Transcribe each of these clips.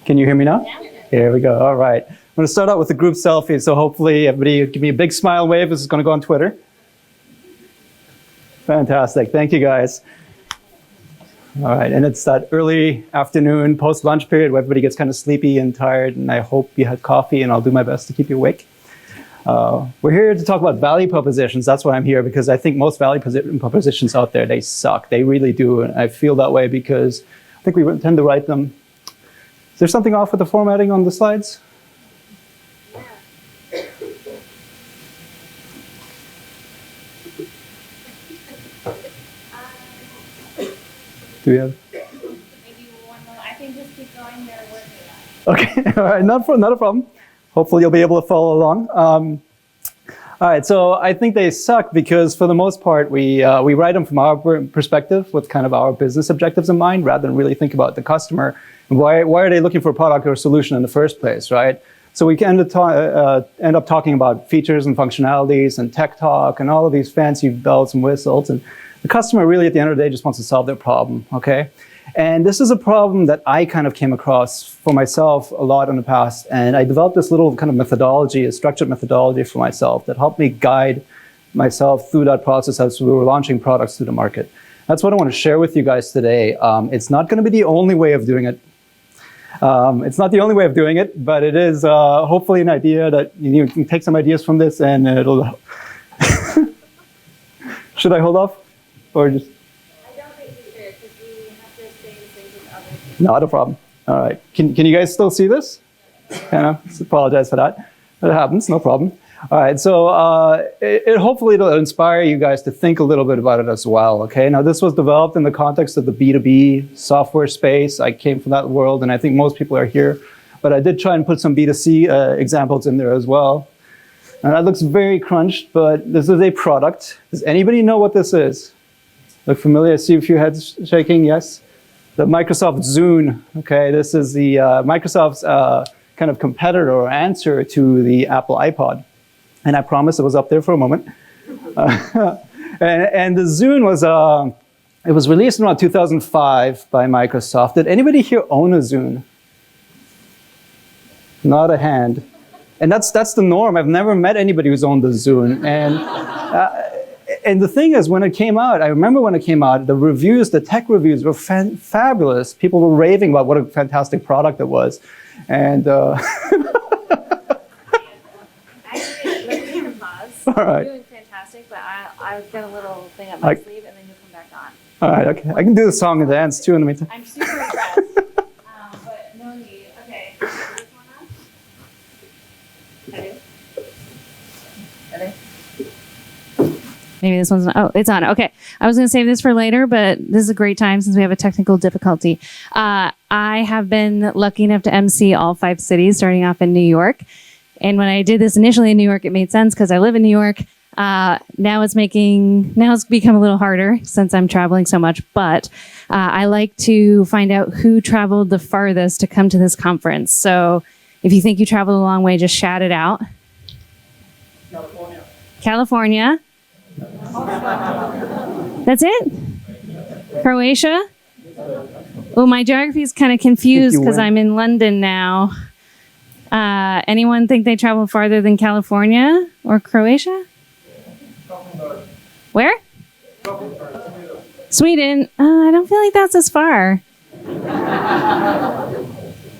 Can you hear me now? Yeah. Here we go. All right. I'm going to start out with the group selfie. So hopefully everybody give me a big smile wave. This is going to go on Twitter. Fantastic. Thank you, guys. All right. And it's that early afternoon post-lunch period where everybody gets kind of sleepy and tired. And I hope you had coffee, and I'll do my best to keep you awake. We're here to talk about value propositions. That's why I'm here, because I think most value propositions out there, they suck. They really do. And I feel that way because I think we tend to write them. Is there something off with the formatting on the slides? Yeah. Do we have? Maybe one more. I think just keep going. They're working on it. Okay. All right. Not a problem. Hopefully you'll be able to follow along. All right. So I think they suck because for the most part, we write them from our perspective with kind of our business objectives in mind, rather than really think about the customer. Why are they looking for a product or a solution in the first place, right? So we can end up talking about features and functionalities and tech talk and all of these fancy bells and whistles. And the customer really, at the end of the day, just wants to solve their problem, okay? And this is a problem that I kind of came across for myself a lot in the past. And I developed this little kind of methodology, a structured methodology for myself that helped me guide myself through that process as we were launching products to the market. That's what I want to share with you guys today. It's not going to be the only way of doing it. It's not the only way of doing it, but it is hopefully an idea that you can take some ideas from this and it'll... Should I hold off? Or just... I don't think you should, because we have to say the same thing to others. Not a problem. All right. Can you guys still see this? I apologize for that. It happens, no problem. All right, so hopefully it'll inspire you guys to think a little bit about it as well, okay? Now, this was developed in the context of the B2B software space. I came from that world, and I think most people are here. But I did try and put some B2C examples in there as well. And that looks very crunched, but this is a product. Does anybody know what this is? Look familiar? I see a few heads shaking, yes? The Microsoft Zune, okay? This is the Microsoft's kind of competitor or answer to the Apple iPod. And I promise it was up there for a moment. And the Zune was, it was released in around 2005 by Microsoft. Did anybody here own a Zune? Not a hand. And that's the norm. I've never met anybody who's owned the Zune. And the thing is, when it came out, I remember when it came out, the reviews, the tech reviews were fabulous. People were raving about what a fantastic product it was. And All right. You're doing fantastic, but I've got a little thing up my sleeve, and then you'll come back on. All right, okay. I can do the song and dance too in the meantime. I'm super impressed, but no need. Okay, is this one on? Ready? Maybe this one's not. Oh, it's on. Okay. I was going to save this for later, but this is a great time since we have a technical difficulty. I have been lucky enough to MC all 5 cities, starting off in New York. And when I did this initially in New York, it made sense because I live in New York. Now it's become a little harder since I'm traveling so much. But I like to find out who traveled the farthest to come to this conference. So if you think you traveled a long way, just shout it out. California. That's it? Croatia? Oh, my geography is kind of confused because I'm in London now. Anyone think they traveled farther than California or Croatia? Where? Sweden. I don't feel like that's as far.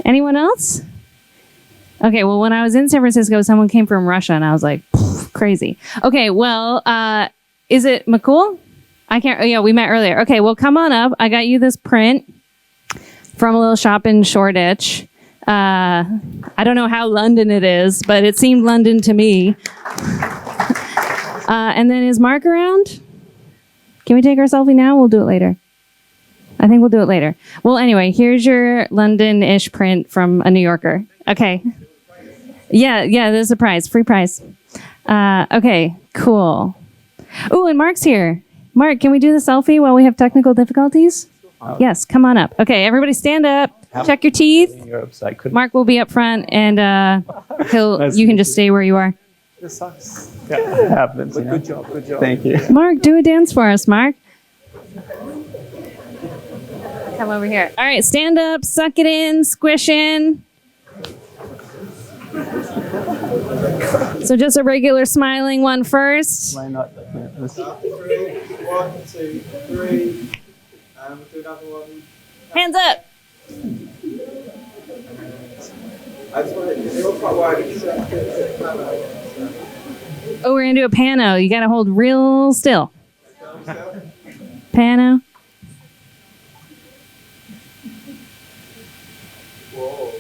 Anyone else? Okay, well, when I was in San Francisco, someone came from Russia, and I was like, crazy. Okay, well, is it McCool? I can't, oh, yeah, we met earlier. Okay, well, come on up. I got you this print from a little shop in Shoreditch. I don't know how London it is, but it seemed London to me. And then is Mark around? Can we take our selfie now? We'll do it later. I think we'll do it later. Well, anyway, here's your London-ish print from a New Yorker. Okay. Yeah, there's a prize, free prize. Okay, cool. Oh, and Mark's here. Mark, can we do the selfie while we have technical difficulties? Yes, come on up. Okay, everybody stand up. Check your teeth. Mark will be up front, and you can just stay where you are. This sucks. Yeah, it happens. But good job. Thank you. Mark, do a dance for us, Mark. Come over here. All right, stand up, suck it in, squish in. So just a regular smiling one first. Why not? Yeah, this- 3, 1, 2, 3. And we'll do another one. Hands up. I just want to, you're all quite wide. Oh, we're gonna do a pano. You gotta hold real still. Pano. Whoa.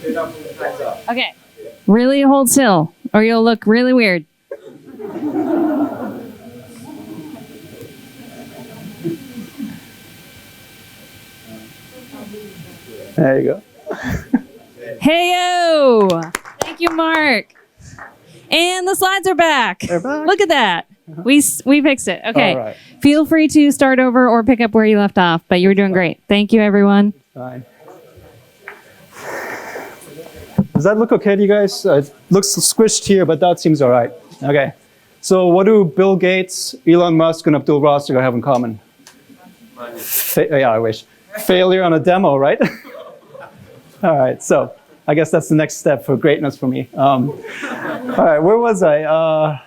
Do another one, hands up. Okay. Really hold still, or you'll look really weird. There you go. Hey-o! Thank you, Mark. And the slides are back. They're back. Look at that. We fixed it. Okay. All right. Feel free to start over or pick up where you left off, but you were doing great. Thank you, everyone. Fine. Does that look okay to you guys? It looks squished here, but that seems all right. Okay. So what do Bill Gates, Elon Musk, and Abdul Rastig have in common? Yeah, I wish. Failure on a demo, right? All right. So I guess that's the next step for greatness for me. All right. Where was I?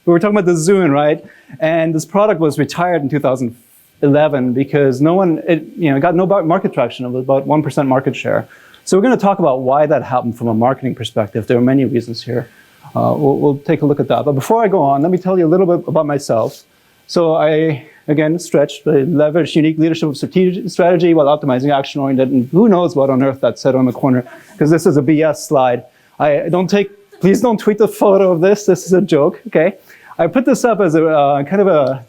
We were talking about the Zune, right? And this product was retired in 2011 because no one, got no market traction. It was about 1% market share. So we're going to talk about why that happened from a marketing perspective. There are many reasons here. We'll take a look at that. But before I go on, let me tell you a little bit about myself. So I, again, stretched, leveraged unique leadership of strategy while optimizing action-oriented. And who knows what on earth that said on the corner, because this is a BS slide. Please don't tweet the photo of this. This is a joke, okay? I put this up as a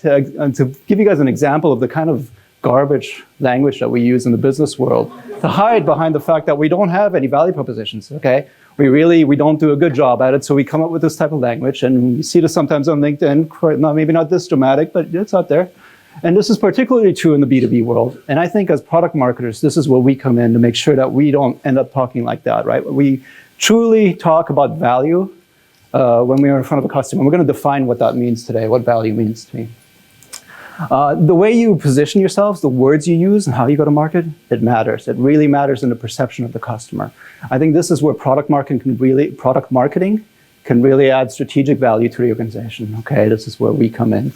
to give you guys an example of the kind of garbage language that we use in the business world to hide behind the fact that we don't have any value propositions, okay? We don't do a good job at it, so we come up with this type of language, and you see this sometimes on LinkedIn, maybe not this dramatic, but it's out there. And this is particularly true in the B2B world. And I think as product marketers, this is where we come in to make sure that we don't end up talking like that, right? We truly talk about value when we are in front of a customer. We're going to define what that means today, what value means to me. The way you position yourselves, the words you use, and how you go to market, it matters. It really matters in the perception of the customer. I think this is where product marketing can really add strategic value to the organization. Okay, this is where we come in.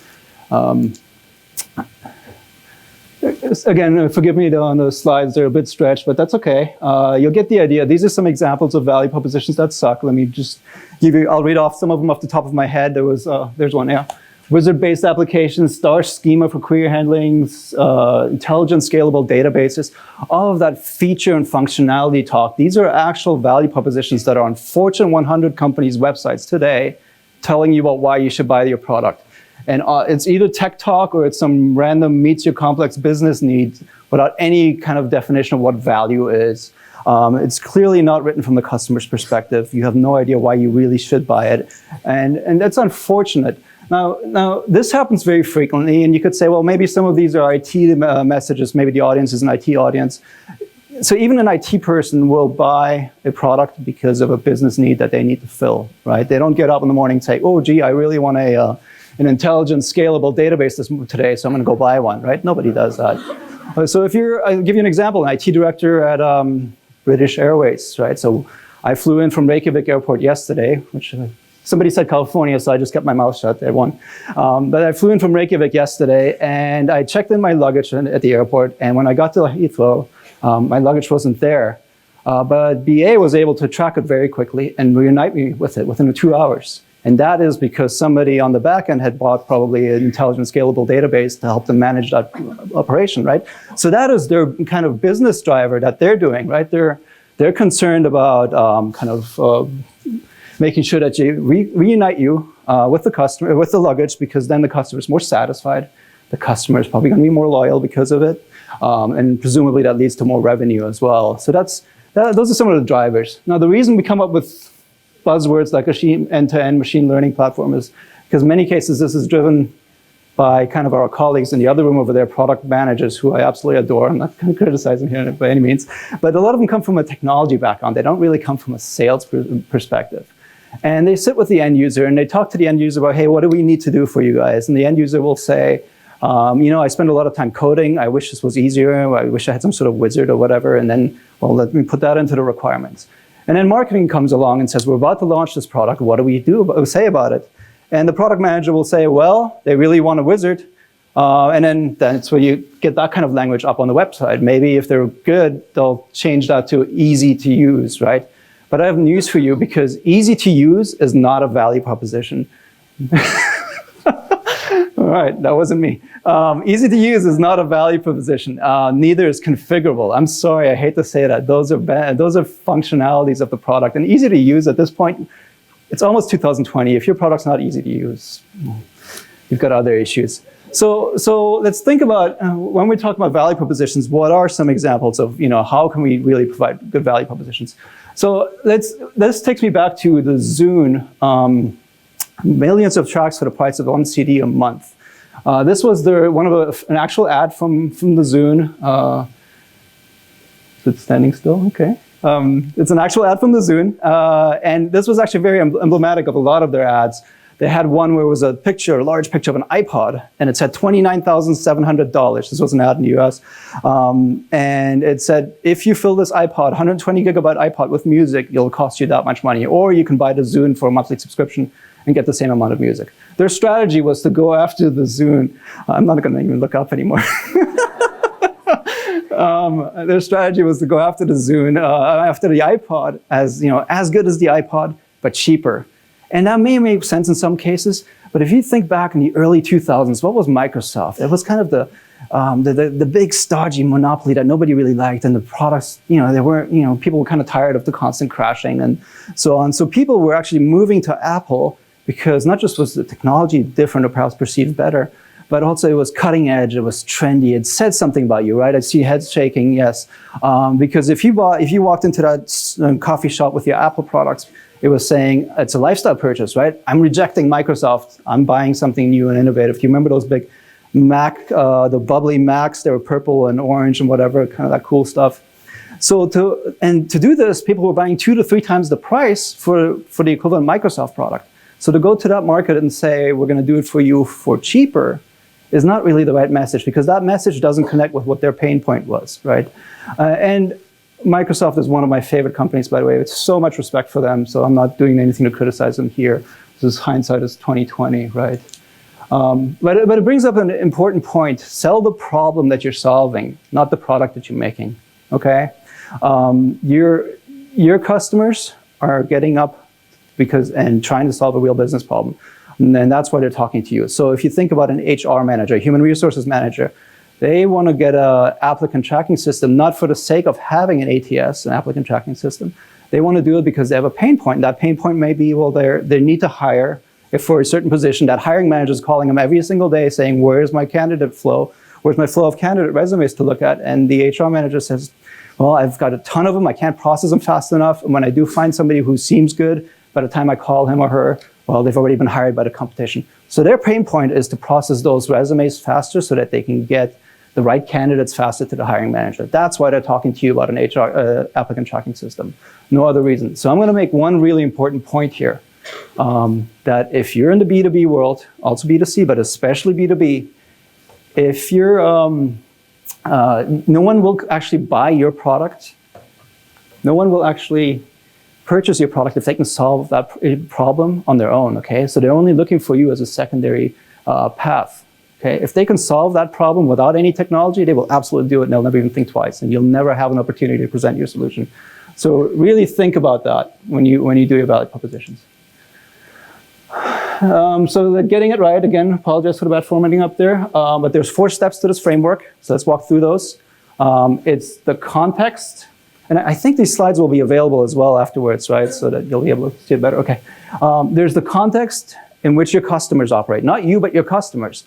Again, forgive me on the slides, they're a bit stretched, but that's okay. You'll get the idea. These are some examples of value propositions that suck. Let me just give you, I'll read off some of them off the top of my head. There's one, yeah. Wizard-based applications, star schema for query handling, intelligent scalable databases, all of that feature and functionality talk. These are actual value propositions that are on Fortune 100 companies' websites today telling you about why you should buy your product. And it's either tech talk or it's some random meets your complex business needs without any kind of definition of what value is. It's clearly not written from the customer's perspective. You have no idea why you really should buy it. And that's unfortunate. Now, this happens very frequently, and you could say, well, maybe some of these are IT messages. Maybe the audience is an IT audience. So even an IT person will buy a product because of a business need that they need to fill, right? They don't get up in the morning and say, oh, gee, I really want an intelligent, scalable database today, so I'm going to go buy one, right? Nobody does that. So I'll give you an example, an IT director at British Airways, right? So I flew in from Reykjavik Airport yesterday, which somebody said California, so I just kept my mouth shut, everyone. But I flew in from Reykjavik yesterday, and I checked in my luggage at the airport, and when I got to Heathrow, my luggage wasn't there. But BA was able to track it very quickly and reunite me with it within 2 hours. And that is because somebody on the back end had bought probably an intelligent scalable database to help them manage that operation, right? So that is their kind of business driver that they're doing, right? They're concerned about making sure that you reunite you with the customer, with the luggage, because then the customer is more satisfied. The customer is probably going to be more loyal because of it. And presumably that leads to more revenue as well. So those are some of the drivers. Now, the reason we come up with buzzwords like a end-to-end machine learning platform is because in many cases this is driven by kind of our colleagues in the other room over there, product managers, who I absolutely adore. I'm not criticizing here by any means. But a lot of them come from a technology background. They don't really come from a sales perspective. And they sit with the end user and they talk to the end user about, hey, what do we need to do for you guys? And the end user will say, I spend a lot of time coding. I wish this was easier. I wish I had some sort of wizard or whatever. And then, well, let me put that into the requirements. And then marketing comes along and says, we're about to launch this product. What do we say about it? And the product manager will say, well, they really want a wizard. And then that's where you get that kind of language up on the website. Maybe if they're good, they'll change that to easy to use, right? But I have news for you, because easy to use is not a value proposition. All right, that wasn't me. Easy to use is not a value proposition. Neither is configurable. I'm sorry, I hate to say that. Those are functionalities of the product. And easy to use at this point, it's almost 2020. If your product's not easy to use, you've got other issues. So let's think about, when we talk about value propositions, what are some examples of, how can we really provide good value propositions? So this takes me back to the Zune, millions of tracks for the price of one CD a month. This was an actual ad from the Zune. Is it standing still? Okay. It's an actual ad from the Zune. And this was actually very emblematic of a lot of their ads. They had one where it was a large picture of an iPod, and it said $29,700. This was an ad in the US. And it said, if you fill this iPod, 120 gigabyte iPod with music, it'll cost you that much money. Or you can buy the Zune for a monthly subscription and get the same amount of music. Their strategy was to go after the Zune. I'm not going to even look up anymore. Their strategy was to go after the Zune, after the iPod, as good as the iPod, but cheaper. And that may make sense in some cases, but if you think back in the early 2000s, what was Microsoft? It was kind of the big stodgy monopoly that nobody really liked, and the products, they weren't, people were kind of tired of the constant crashing and so on. So people were actually moving to Apple because not just was the technology different or perhaps perceived better, but also it was cutting edge, it was trendy, it said something about you, right? I see heads shaking, yes. Because if you walked into that coffee shop with your Apple products, it was saying it's a lifestyle purchase, right? I'm rejecting Microsoft. I'm buying something new and innovative. Do you remember those big Mac, the bubbly Macs? They were purple and orange and whatever, kind of that cool stuff. So to do this, people were buying 2 to 3 times the price for the equivalent Microsoft product. So to go to that market and say, we're going to do it for you for cheaper, is not really the right message, because that message doesn't connect with what their pain point was, right? And Microsoft is one of my favorite companies, by the way. It's so much respect for them, so I'm not doing anything to criticize them here. This is hindsight is 2020, right? But it brings up an important point. Sell the problem that you're solving, not the product that you're making, okay? Your customers are getting up and trying to solve a real business problem, and then that's why they're talking to you. So if you think about an HR manager, a human resources manager, they want to get an applicant tracking system, not for the sake of having an ATS, an applicant tracking system. They want to do it because they have a pain point. That pain point may be, well, they need to hire. If for a certain position, that hiring manager is calling them every single day saying, where's my candidate flow? Where's my flow of candidate resumes to look at? And the HR manager says, well, I've got a ton of them. I can't process them fast enough. And when I do find somebody who seems good, by the time I call him or her, well, they've already been hired by the competition. So their pain point is to process those resumes faster so that they can get the right candidates faster to the hiring manager. That's why they're talking to you about an HR applicant tracking system. No other reason. So I'm going to make one really important point here, that if you're in the B2B world, also B2C, but especially B2B, if you're, no one will actually buy your product. No one will actually purchase your product if they can solve that problem on their own, okay? So they're only looking for you as a secondary path. Okay, if they can solve that problem without any technology, they will absolutely do it, and they'll never even think twice, and you'll never have an opportunity to present your solution. So really think about that when you do your value propositions. So getting it right, again, apologize for the bad formatting up there, but there's 4 steps to this framework, so let's walk through those. It's the context, and I think these slides will be available as well afterwards, right, so that you'll be able to see it better. Okay, there's the context in which your customers operate, not you, but your customers.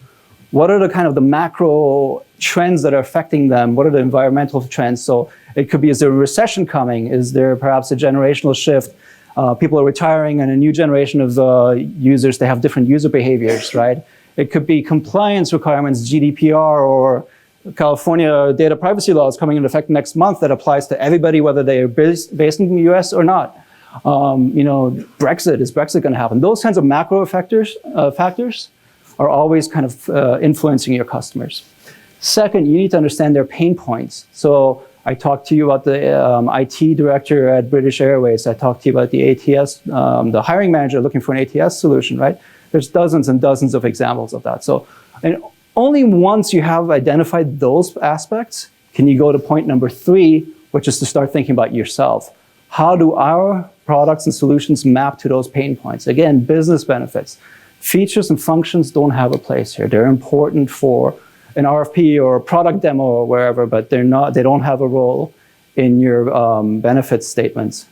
What are the kind of the macro trends that are affecting them? What are the environmental trends? So it could be, is there a recession coming? Is there perhaps a generational shift? People are retiring and a new generation of users, they have different user behaviors, right? It could be compliance requirements, GDPR, or California data privacy laws coming into effect next month that applies to everybody, whether they are based in the US or not. Brexit, is Brexit going to happen? Those kinds of macro factors are always kind of influencing your customers. Second, you need to understand their pain points. So I talked to you about the IT director at British Airways. I talked to you about the ATS, the hiring manager looking for an ATS solution, right? There's dozens and dozens of examples of that. So, and only once you have identified those aspects can you go to point number 3, which is to start thinking about yourself. How do our products and solutions map to those pain points? Again, business benefits. Features and functions don't have a place here. They're important for an RFP or a product demo or wherever, but they don't have a role in your benefits statements.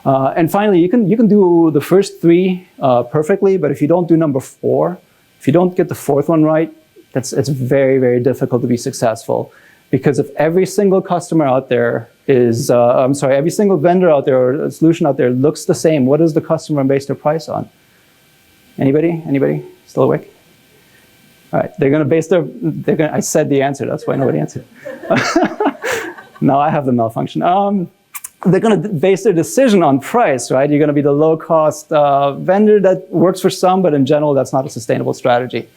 And finally, you can do the first 3 perfectly, but if you don't do number 4, if you don't get the 4th one right, it's very, very difficult to be successful. Because if every single customer out there is, every single vendor out there or solution out there looks the same, what does the customer base their price on? Anybody? Anybody still awake? All right, they're gonna base their, I said the answer, that's why nobody answered. Now I have the malfunction. They're gonna base their decision on price, right? You're gonna be the low cost vendor that works for some, but in general, that's not a sustainable strategy.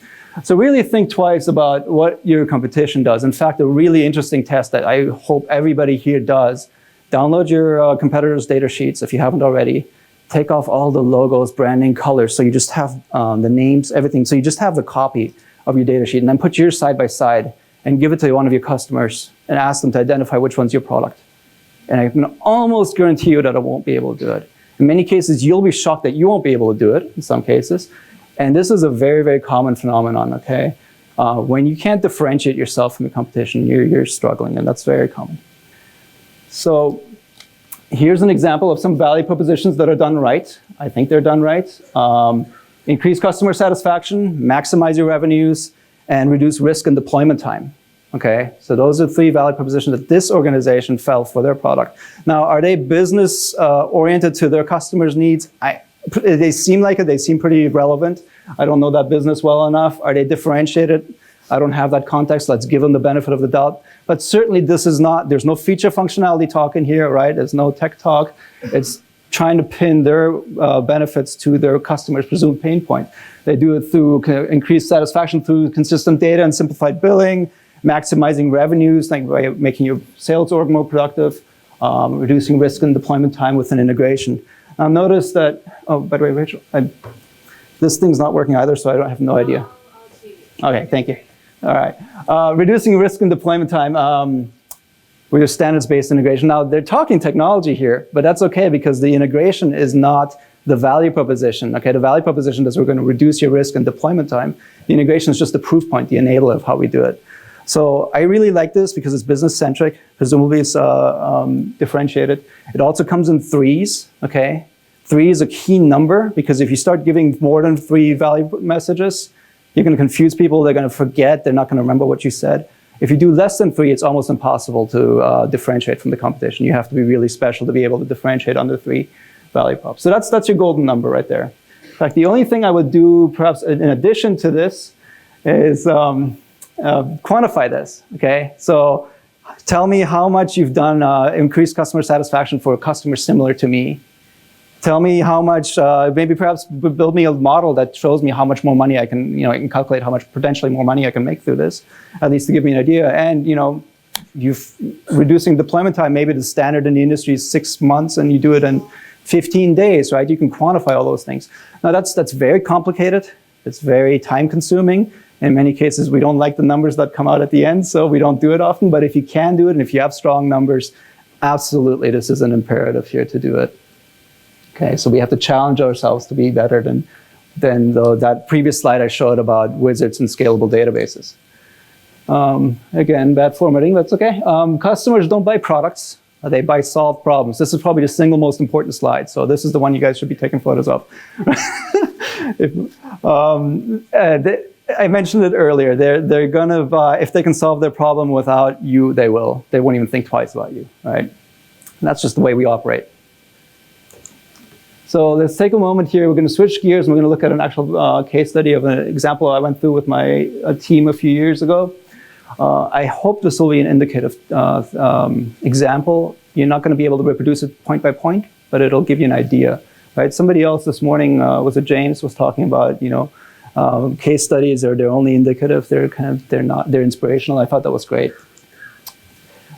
So really think twice about what your competition does. In fact, a really interesting test that I hope everybody here does, download your competitors' data sheets if you haven't already. Take off all the logos, branding, colors, so you just have the names, everything. So you just have the copy of your data sheet, and then put yours side by side and give it to one of your customers and ask them to identify which one's your product. And I can almost guarantee you that I won't be able to do it. In many cases, you'll be shocked that you won't be able to do it in some cases. And this is a very, very common phenomenon, okay? When you can't differentiate yourself from the competition, you're struggling, and that's very common. So here's an example of some value propositions that are done right. I think they're done right. Increase customer satisfaction, maximize your revenues, and reduce risk and deployment time. Okay, so those are 3 value propositions that this organization felt for their product. Now, are they business oriented to their customers' needs? They seem like it, they seem pretty relevant. I don't know that business well enough. Are they differentiated? I don't have that context. Let's give them the benefit of the doubt. But certainly this is not, there's no feature functionality talk in here, right? There's no tech talk. It's trying to pin their benefits to their customers' presumed pain point. They do it through increased satisfaction through consistent data and simplified billing, maximizing revenues, like by making your sales org more productive, reducing risk and deployment time with an integration. Now notice that, oh, by the way, Rachel, this thing's not working either, so I have no idea. Okay, thank you. All right. Reducing risk and deployment time with your standards-based integration. Now, they're talking technology here, but that's okay because the integration is not the value proposition. Okay, the value proposition is we're going to reduce your risk and deployment time. The integration is just the proof point, the enabler of how we do it. So I really like this because it's business-centric. Presumably it's differentiated. It also comes in 3s, okay? 3 is a key number because if you start giving more than 3 value messages, you're going to confuse people. They're going to forget. They're not going to remember what you said. If you do less than 3, it's almost impossible to differentiate from the competition. You have to be really special to be able to differentiate under 3 value props. So that's your golden number right there. In fact, the only thing I would do perhaps in addition to this is quantify this, okay? So tell me how much you've done increased customer satisfaction for a customer similar to me. Tell me how much, maybe perhaps build me a model that shows me how much more money I can, I can calculate how much potentially more money I can make through this, at least to give me an idea. And, you've reducing deployment time, maybe the standard in the industry is 6 months and you do it in 15 days, right? You can quantify all those things. Now that's very complicated. It's very time consuming. In many cases, we don't like the numbers that come out at the end, so we don't do it often. But if you can do it and if you have strong numbers, absolutely, this is an imperative here to do it. Okay, so we have to challenge ourselves to be better than that previous slide I showed about wizards and scalable databases. Again, bad formatting, that's okay. Customers don't buy products, they buy solved problems. This is probably the single most important slide, so this is the one you guys should be taking photos of. I mentioned it earlier, they're gonna buy, if they can solve their problem without you, they will. They won't even think twice about you, right? And that's just the way we operate. So let's take a moment here. We're going to switch gears and we're going to look at an actual case study of an example I went through with my team a few years ago. I hope this will be an indicative example. You're not going to be able to reproduce it point by point, but it'll give you an idea, right? Somebody else this morning, was it James, was talking about, case studies, or they're only indicative. They're inspirational. I thought that was great.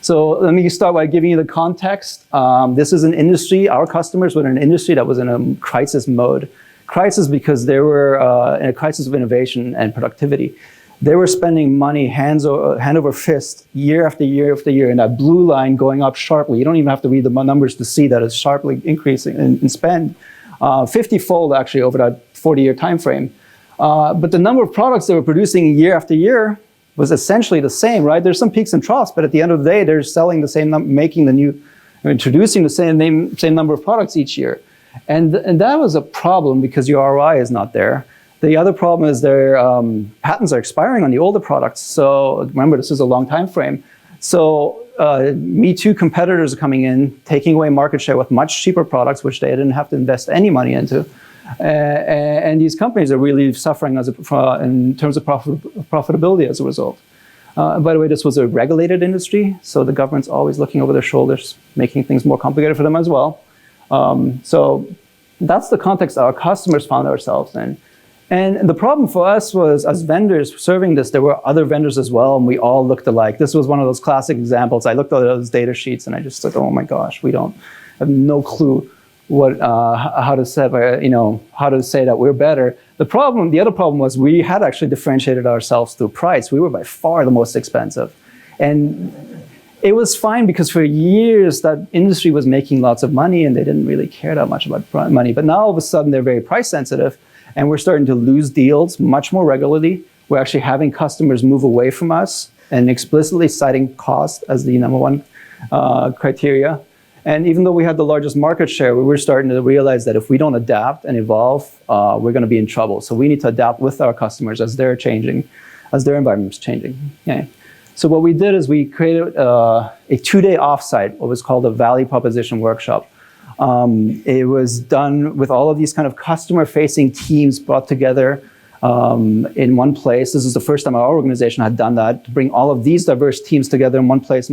So let me start by giving you the context. This is an industry, our customers were in an industry that was in a crisis mode. Crisis because they were in a crisis of innovation and productivity. They were spending money hand over fist year after year after year, and that blue line going up sharply. You don't even have to read the numbers to see that it's sharply increasing in spend, 50-fold actually over that 40-year time frame. But the number of products they were producing year after year was essentially the same, right? There's some peaks and troughs, but at the end of the day, they're selling the same, introducing the same number of products each year. And that was a problem because your ROI is not there. The other problem is their patents are expiring on the older products. So remember, this is a long time frame. So Me Too competitors are coming in, taking away market share with much cheaper products, which they didn't have to invest any money into. And these companies are really suffering in terms of profitability as a result. By the way, this was a regulated industry, so the government's always looking over their shoulders, making things more complicated for them as well. So that's the context our customers found ourselves in. And the problem for us was, as vendors serving this, there were other vendors as well, and we all looked alike. This was one of those classic examples. I looked at those data sheets, and I just said, oh my gosh, we have no clue how to say that we're better. The other problem was we had actually differentiated ourselves through price. We were by far the most expensive. And it was fine because for years that industry was making lots of money and they didn't really care that much about money. But now all of a sudden they're very price sensitive and we're starting to lose deals much more regularly. We're actually having customers move away from us and explicitly citing cost as the number one criteria. And even though we had the largest market share, we were starting to realize that if we don't adapt and evolve, we're going to be in trouble. So we need to adapt with our customers as they're changing, as their environment's changing. Okay. So what we did is we created a 2-day offsite, what was called a value proposition workshop. It was done with all of these kind of customer-facing teams brought together in one place. This is the first time our organization had done that, to bring all of these diverse teams together in one place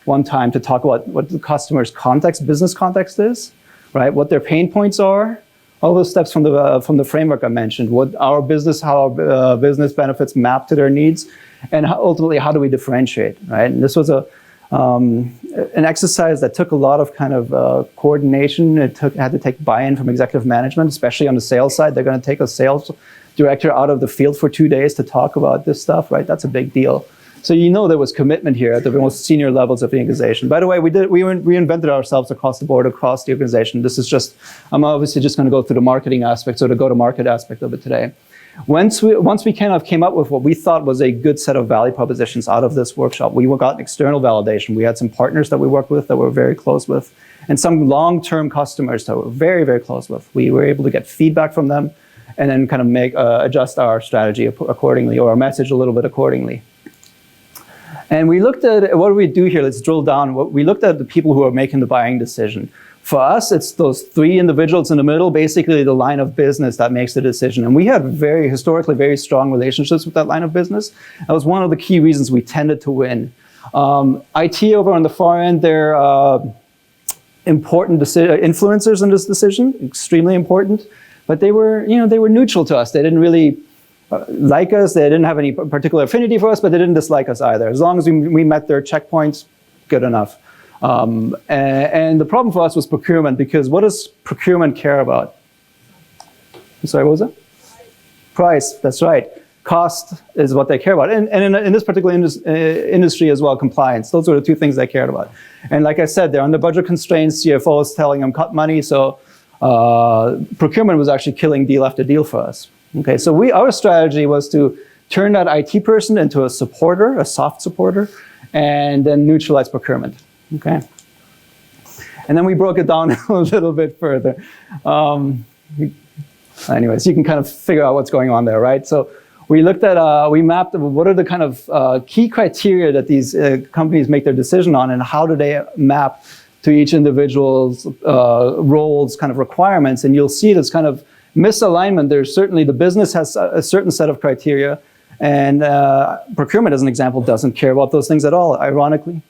one time to talk about what the customer's business context is, right? What their pain points are, all those steps from the framework I mentioned, how our business benefits map to their needs, and ultimately how do we differentiate, right? And this was an exercise that took a lot of kind of coordination. It had to take buy-in from executive management, especially on the sales side. They're going to take a sales director out of the field for 2 days to talk about this stuff, right? That's a big deal. So there was commitment here at the most senior levels of the organization. By the way, we reinvented ourselves across the board, across the organization. This is I'm obviously just going to go through the marketing aspect, so the go-to-market aspect of it today. Once we kind of came up with what we thought was a good set of value propositions out of this workshop, we got external validation. We had some partners that we worked with that we're very close with, and some long-term customers that we're very, very close with. We were able to get feedback from them and then kind of adjust our strategy accordingly, or our message a little bit accordingly. And we looked at, what do we do here? Let's drill down. We looked at the people who are making the buying decision. For us, it's those 3 individuals in the middle, basically the line of business that makes the decision. And we had historically very strong relationships with that line of business. That was one of the key reasons we tended to win. IT over on the far end, they're important influencers in this decision, extremely important. But they were neutral to us. They didn't really like us. They didn't have any particular affinity for us, but they didn't dislike us either. As long as we met their checkpoints, good enough. And the problem for us was procurement, because what does procurement care about? I'm sorry, what was it? Price, that's right. Cost is what they care about. And in this particular industry as well, compliance. Those were the 2 things they cared about. And like I said, they're under budget constraints. CFO is telling them cut money. So procurement was actually killing deal after deal for us. Okay, so our strategy was to turn that IT person into a supporter, a soft supporter, and then neutralize procurement. Okay, and then we broke it down a little bit further. Anyways, you can kind of figure out what's going on there, right? So we looked at, we mapped what are the kind of key criteria that these companies make their decision on, and how do they map to each individual's roles, kind of requirements, and you'll see this kind of misalignment. There's certainly, the business has a certain set of criteria, and procurement, as an example, doesn't care about those things at all, ironically.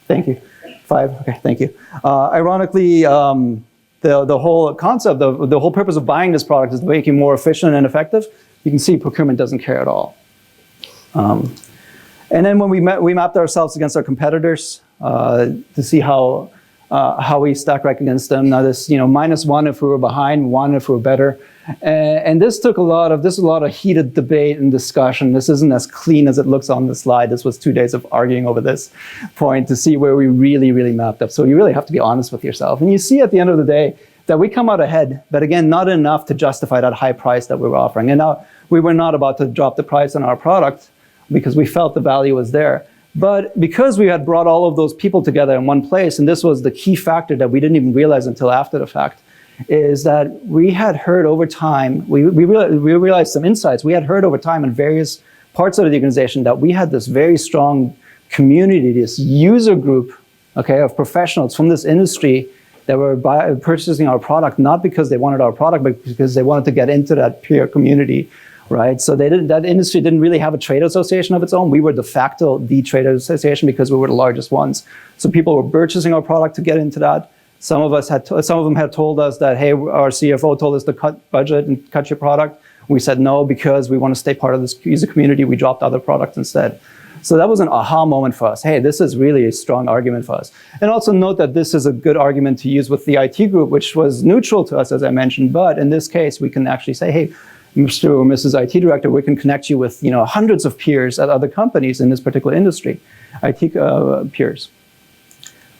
Thank you. 5, okay, thank you. Ironically, the whole concept, the whole purpose of buying this product is to make you more efficient and effective. you can see procurement doesn't care at all. And then when we mapped ourselves against our competitors to see how we stack rank against them. Now this, -1 if we were behind, 1 if we were better. And this took a lot of heated debate and discussion. This isn't as clean as it looks on the slide. This was 2 days of arguing over this point to see where we really, really mapped up. So you really have to be honest with yourself. And you see at the end of the day that we come out ahead, but again, not enough to justify that high price that we were offering. And now we were not about to drop the price on our product because we felt the value was there. But because we had brought all of those people together in one place, and this was the key factor that we didn't even realize until after the fact, is that we had heard over time, we realized some insights. We had heard over time in various parts of the organization that we had this very strong community, this user group, okay, of professionals from this industry that were purchasing our product, not because they wanted our product, but because they wanted to get into that peer community. Right, so that industry didn't really have a trade association of its own. We were de facto the trade association because we were the largest ones. So people were purchasing our product to get into that. Some of them had told us that, hey, our CFO told us to cut budget and cut your product. We said no because we want to stay part of this user community. We dropped other products instead. So that was an aha moment for us. Hey, this is really a strong argument for us. And also note that this is a good argument to use with the IT group, which was neutral to us, as I mentioned. But in this case, we can actually say, hey, Mr. or Mrs. IT Director, we can connect you with hundreds of peers at other companies in this particular industry, IT peers.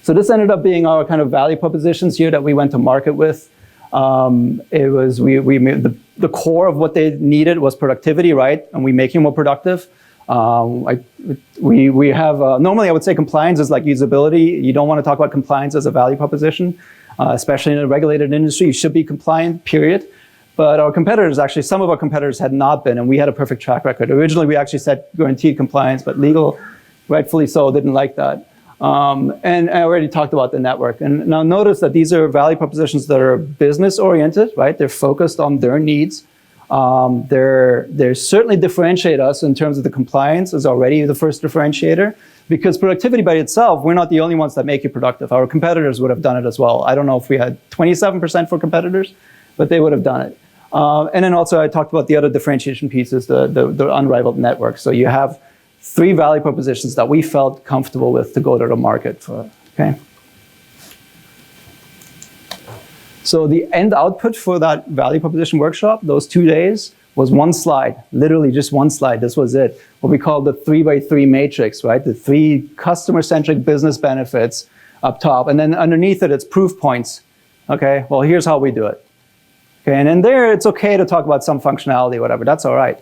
So this ended up being our kind of value propositions here that we went to market with. It was we made the core of what they needed was productivity, right? And we make you more productive. We have normally I would say compliance is like usability. You don't want to talk about compliance as a value proposition, especially in a regulated industry. You should be compliant, period. But our competitors, actually, some of our competitors had not been, and we had a perfect track record. Originally, we actually said guaranteed compliance, but legal, rightfully so, didn't like that. And I already talked about the network. And now notice that these are value propositions that are business-oriented, right? They're focused on their needs. They certainly differentiate us in terms of the compliance is already the first differentiator. Because productivity by itself, we're not the only ones that make you productive. Our competitors would have done it as well. I don't know if we had 27% for competitors, but they would have done it. And then also I talked about the other differentiation pieces, the unrivaled network. So you have 3 value propositions that we felt comfortable with to go to the market for, okay? So the end output for that value proposition workshop, those 2 days, was 1 slide, literally just 1 slide. This was it. What we call the 3x3 matrix, right? The 3 customer-centric business benefits up top. And then underneath it, it's proof points. Okay, well, here's how we do it. Okay, and in there, it's okay to talk about some functionality, whatever. That's all right,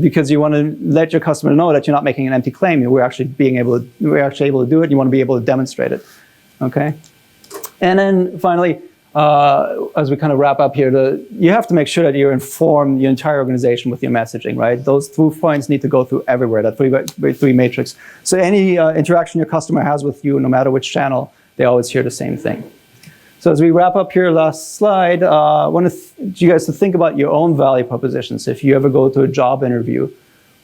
because you want to let your customer know that you're not making an empty claim. We're actually able to do it. You want to be able to demonstrate it. Okay, and then finally, as we kind of wrap up here, you have to make sure that you inform your entire organization with your messaging, right? Those proof points need to go through everywhere. That 3x3 matrix. So any interaction your customer has with you, no matter which channel, they always hear the same thing. So as we wrap up here, last slide, I want you guys to think about your own value propositions. If you ever go to a job interview,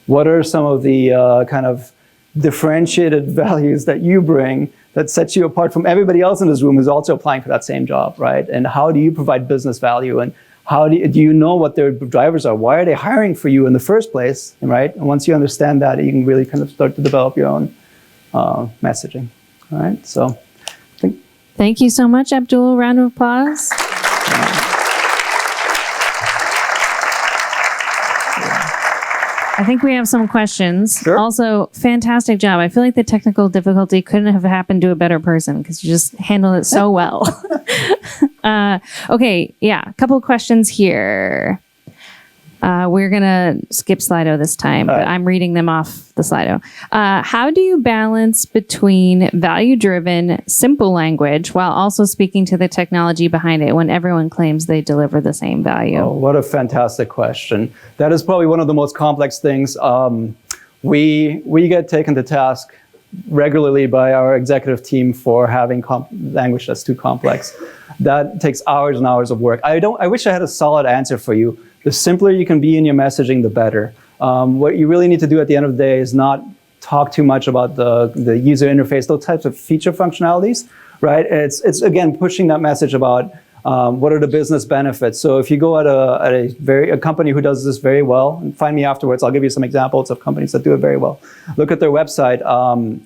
what are some of the kind of differentiated values that you bring that sets you apart from everybody else in this room who's also applying for that same job, right? And how do you provide business value? And how do you know what their drivers are? Why are they hiring for you in the first place, right? And once you understand that, you can really kind of start to develop your own messaging, all right? So. Thank you so much, Abdul. Round of applause. I think we have some questions. Sure. Also, fantastic job. I feel like the technical difficulty couldn't have happened to a better person because you just handled it so well. Okay, yeah, a couple of questions here. We're going to skip Slido this time, but I'm reading them off the Slido. How do you balance between value-driven, simple language while also speaking to the technology behind it when everyone claims they deliver the same value? Oh, what a fantastic question. That is probably one of the most complex things. We get taken to task regularly by our executive team for having language that's too complex. That takes hours and hours of work. I wish I had a solid answer for you. The simpler you can be in your messaging, the better. What you really need to do at the end of the day is not talk too much about the user interface, those types of feature functionalities, right? It's again, pushing that message about What are the business benefits? So if you go at a company who does this very well, and find me afterwards, I'll give you some examples of companies that do it very well. Look at their website.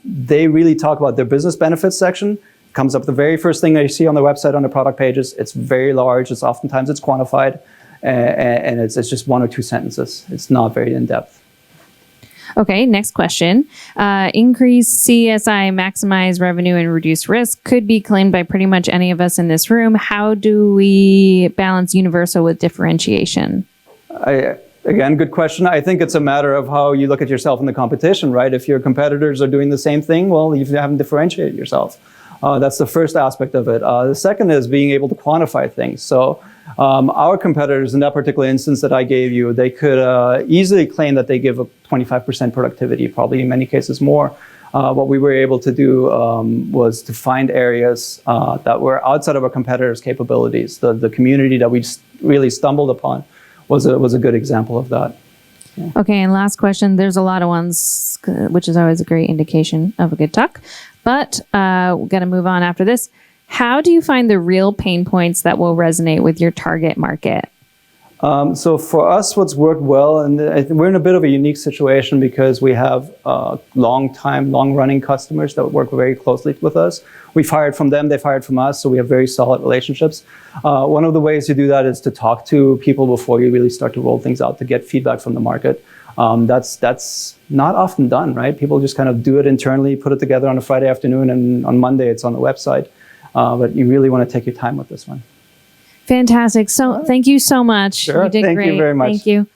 They really talk about their business benefits section. Comes up the very first thing that you see on the website on the product pages. It's very large. It's oftentimes it's quantified, and it's just 1 or 2 sentences. It's not very in depth. Okay, next question. Increase CSI, maximize revenue, and reduce risk could be claimed by pretty much any of us in this room. How do we balance universal with differentiation? Again, good question. I think it's a matter of how you look at yourself in the competition, right? If your competitors are doing the same thing, well, you haven't differentiated yourself. That's the first aspect of it. The second is being able to quantify things. So our competitors, in that particular instance that I gave you, they could easily claim that they give a 25% productivity, probably in many cases more. What we were able to do was to find areas that were outside of our competitors' capabilities. The community that we really stumbled upon was a good example of that. Yeah. Okay, and last question. There's a lot of ones, which is always a great indication of a good talk. But we're going to move on after this. How do you find the real pain points that will resonate with your target market? So for us, what's worked well, and we're in a bit of a unique situation because we have long-running customers that work very closely with us. We've hired from them, they've hired from us, so we have very solid relationships. One of the ways you do that is to talk to people before you really start to roll things out to get feedback from the market. That's not often done, right? People just kind of do it internally, put it together on a Friday afternoon, and on Monday it's on the website. But you really want to take your time with this one. Fantastic. So thank you so much. Sure. You did Thank great. you very much. Thank you.